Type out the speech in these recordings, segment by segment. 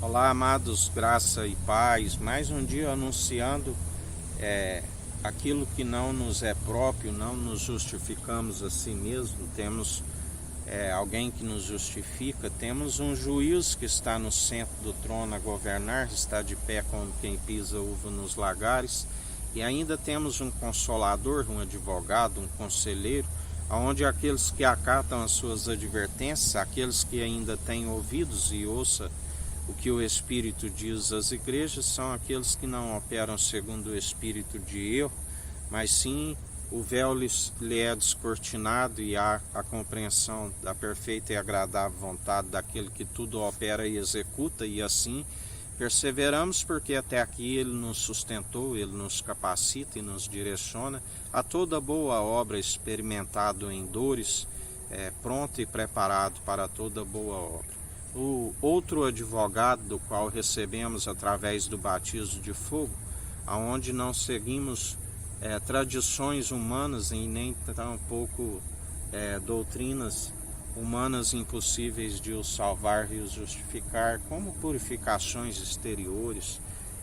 Olá, amados, graça e paz. Mais um dia anunciando aquilo que não nos é próprio, não nos justificamos a si mesmo. Temos alguém que nos justifica, temos um juiz que está no centro do trono a governar, está de pé como quem pisa uva nos lagares, e ainda temos um consolador, um advogado, um conselheiro, onde aqueles que acatam as suas advertências, aqueles que ainda têm ouvidos e ouçam o que o Espírito diz às igrejas, são aqueles que não operam segundo o espírito de erro, mas sim o véu lhe é descortinado e há a compreensão da perfeita e agradável vontade daquele que tudo opera e executa, e assim perseveramos, porque até aqui Ele nos sustentou, Ele nos capacita e nos direciona a toda boa obra, experimentado em dores, pronto e preparado para toda boa obra. O outro advogado, do qual recebemos através do batismo de fogo, aonde não seguimos tradições humanas e nem tampouco doutrinas humanas impossíveis de os salvar e os justificar, como purificações exteriores,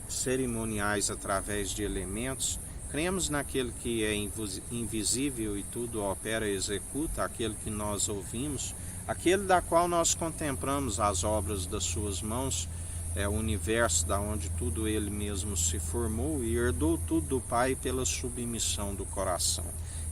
cerimoniais através de elementos. Cremos naquele que é invisível e tudo opera e executa, aquele que nós ouvimos, aquele da qual nós contemplamos as obras das suas mãos, o universo da onde tudo ele mesmo se formou e herdou tudo do Pai pela submissão do coração.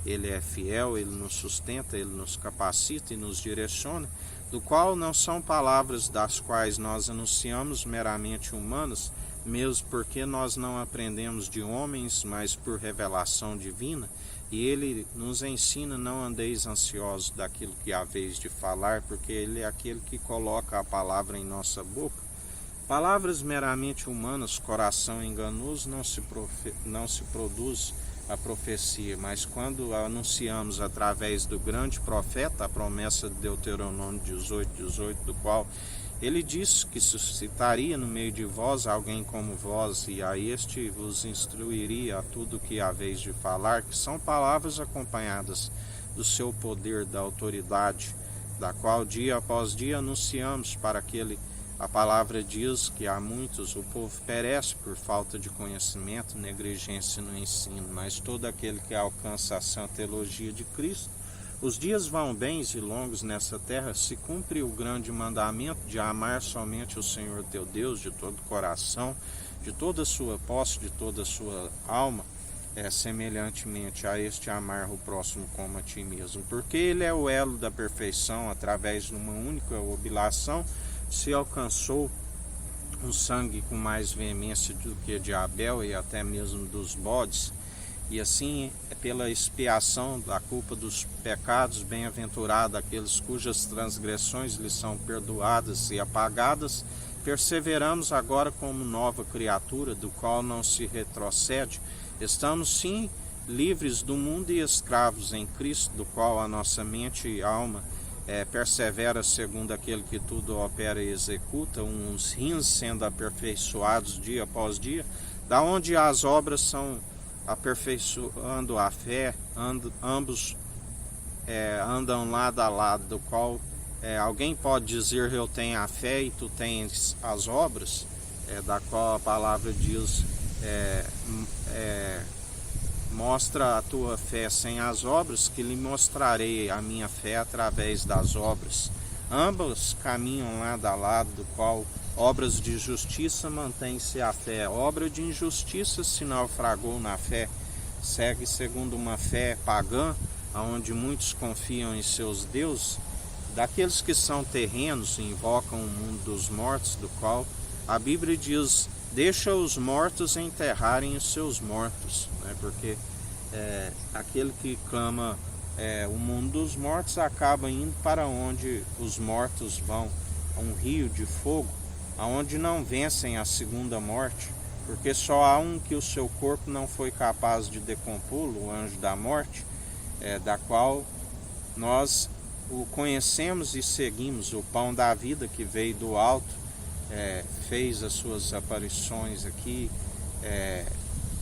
Ele é fiel, ele nos sustenta, ele nos capacita e nos direciona, do qual não são palavras das quais nós anunciamos meramente humanas, mesmo porque nós não aprendemos de homens, mas por revelação divina, e ele nos ensina: não andeis ansiosos daquilo que haveis de falar, porque ele é aquele que coloca a palavra em nossa boca. Palavras meramente humanas, coração enganoso, não se produz a profecia, mas quando anunciamos através do grande profeta a promessa de Deuteronômio 18, do qual ele disse que suscitaria no meio de vós alguém como vós, e a este vos instruiria a tudo o que haveis de falar, que são palavras acompanhadas do seu poder, da autoridade, da qual dia após dia anunciamos para aquele. A palavra diz que há muitos, o povo perece por falta de conhecimento, negligência no ensino, mas todo aquele que alcança a santa elogia de Cristo, os dias vão bens e longos nessa terra, se cumpre o grande mandamento de amar somente o Senhor teu Deus de todo o coração, de toda a sua posse, de toda a sua alma, semelhantemente a este amar o próximo como a ti mesmo, porque ele é o elo da perfeição. Através de uma única oblação se alcançou um sangue com mais veemência do que de Abel e até mesmo dos bodes, e assim pela expiação da culpa dos pecados, bem-aventurado aqueles cujas transgressões lhes são perdoadas e apagadas. Perseveramos agora como nova criatura, do qual não se retrocede. Estamos sim livres do mundo e escravos em Cristo, do qual a nossa mente e alma persevera segundo aquele que tudo opera e executa, uns rins sendo aperfeiçoados dia após dia, da onde as obras são aperfeiçoando a fé, ambos andam lado a lado, do qual alguém pode dizer: eu tenho a fé e tu tens as obras, da qual a palavra diz: mostra a tua fé sem as obras, que lhe mostrarei a minha fé através das obras. Ambos caminham lado a lado, do qual obras de justiça mantém-se a fé. Obra de injustiça se naufragou na fé, segue segundo uma fé pagã, onde muitos confiam em seus deuses, daqueles que são terrenos e invocam o mundo dos mortos, do qual a Bíblia diz: deixa os mortos enterrarem os seus mortos, né? Porque aquele que clama o mundo dos mortos acaba indo para onde os mortos vão, a um rio de fogo, aonde não vencem a segunda morte, porque só há um que o seu corpo não foi capaz de decompô-lo, o anjo da morte, da qual nós o conhecemos e seguimos, o pão da vida que veio do alto, fez as suas aparições aqui,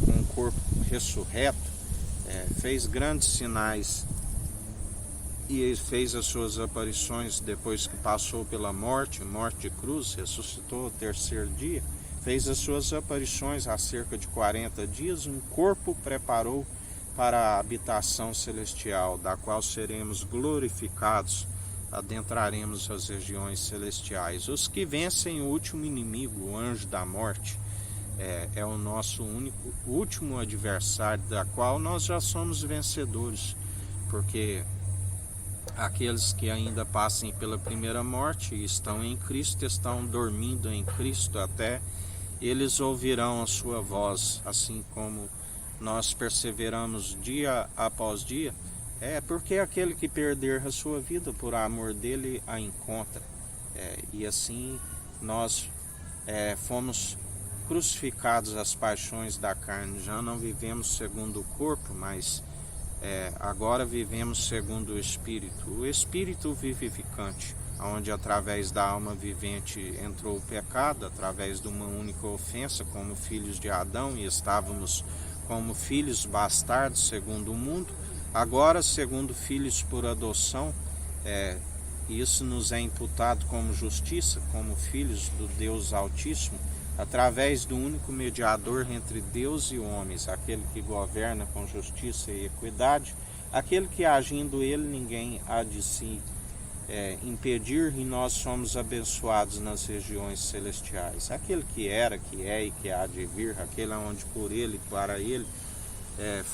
com um corpo ressurreto, fez grandes sinais e fez as suas aparições depois que passou pela morte de cruz, ressuscitou ao terceiro dia, fez as suas aparições há cerca de 40 dias, um corpo preparou para a habitação celestial, da qual seremos glorificados, adentraremos as regiões celestiais. Os que vencem o último inimigo, o anjo da morte, é o nosso último adversário, da qual nós já somos vencedores, porque aqueles que ainda passem pela primeira morte e estão em Cristo, estão dormindo em Cristo, até eles ouvirão a sua voz, assim como nós perseveramos dia após dia, porque aquele que perder a sua vida por amor dele a encontra. E assim nós fomos crucificados às paixões da carne, já não vivemos segundo o corpo, mas agora vivemos segundo o Espírito vivificante, onde através da alma vivente entrou o pecado, através de uma única ofensa como filhos de Adão, e estávamos como filhos bastardos segundo o mundo, agora segundo filhos por adoção, isso nos é imputado como justiça, como filhos do Deus Altíssimo, através do único mediador entre Deus e homens, aquele que governa com justiça e equidade, aquele que agindo ele ninguém há de se impedir, e nós somos abençoados nas regiões celestiais. Aquele que era, que é e que há de vir, aquele onde por ele e para ele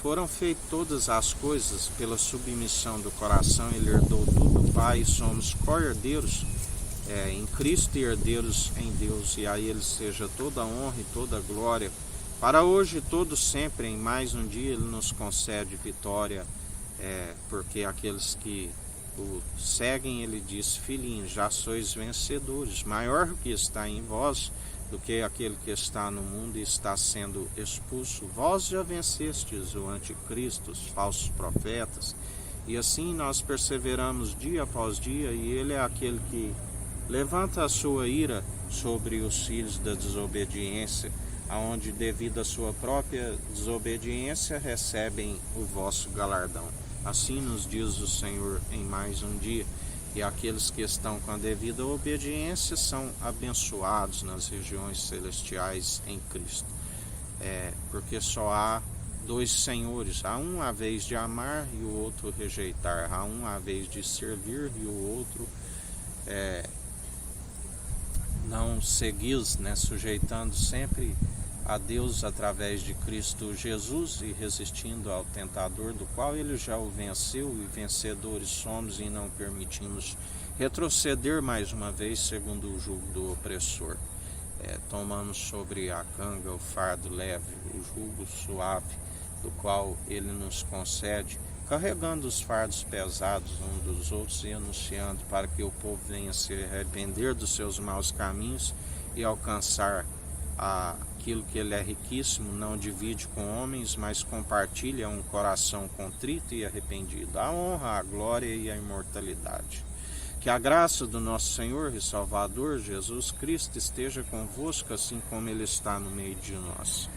foram feitas todas as coisas, pela submissão do coração ele herdou tudo do Pai, e somos co-herdeiros em Cristo e herdeiros em Deus, e a Ele seja toda a honra e toda a glória, para hoje e todo sempre. Em mais um dia Ele nos concede vitória, porque aqueles que o seguem, Ele diz: filhinhos, já sois vencedores, maior que está em vós do que aquele que está no mundo e está sendo expulso. Vós já vencestes o anticristo, os falsos profetas, e assim nós perseveramos dia após dia, e Ele é aquele que levanta a sua ira sobre os filhos da desobediência, aonde devido à sua própria desobediência recebem o vosso galardão. Assim nos diz o Senhor em mais um dia, e aqueles que estão com a devida obediência são abençoados nas regiões celestiais em Cristo. Porque só há dois senhores, há um a vez de amar e o outro rejeitar, há um a vez de servir e o outro não segui-los, sujeitando sempre a Deus através de Cristo Jesus e resistindo ao tentador, do qual ele já o venceu, e vencedores somos, e não permitimos retroceder mais uma vez segundo o jugo do opressor. Tomamos sobre a canga o fardo leve, o jugo suave, do qual ele nos concede, carregando os fardos pesados uns dos outros e anunciando para que o povo venha se arrepender dos seus maus caminhos e alcançar aquilo que ele é riquíssimo. Não divide com homens, mas compartilha um coração contrito e arrependido, a honra, a glória e a imortalidade. Que a graça do nosso Senhor e Salvador Jesus Cristo esteja convosco, assim como Ele está no meio de nós.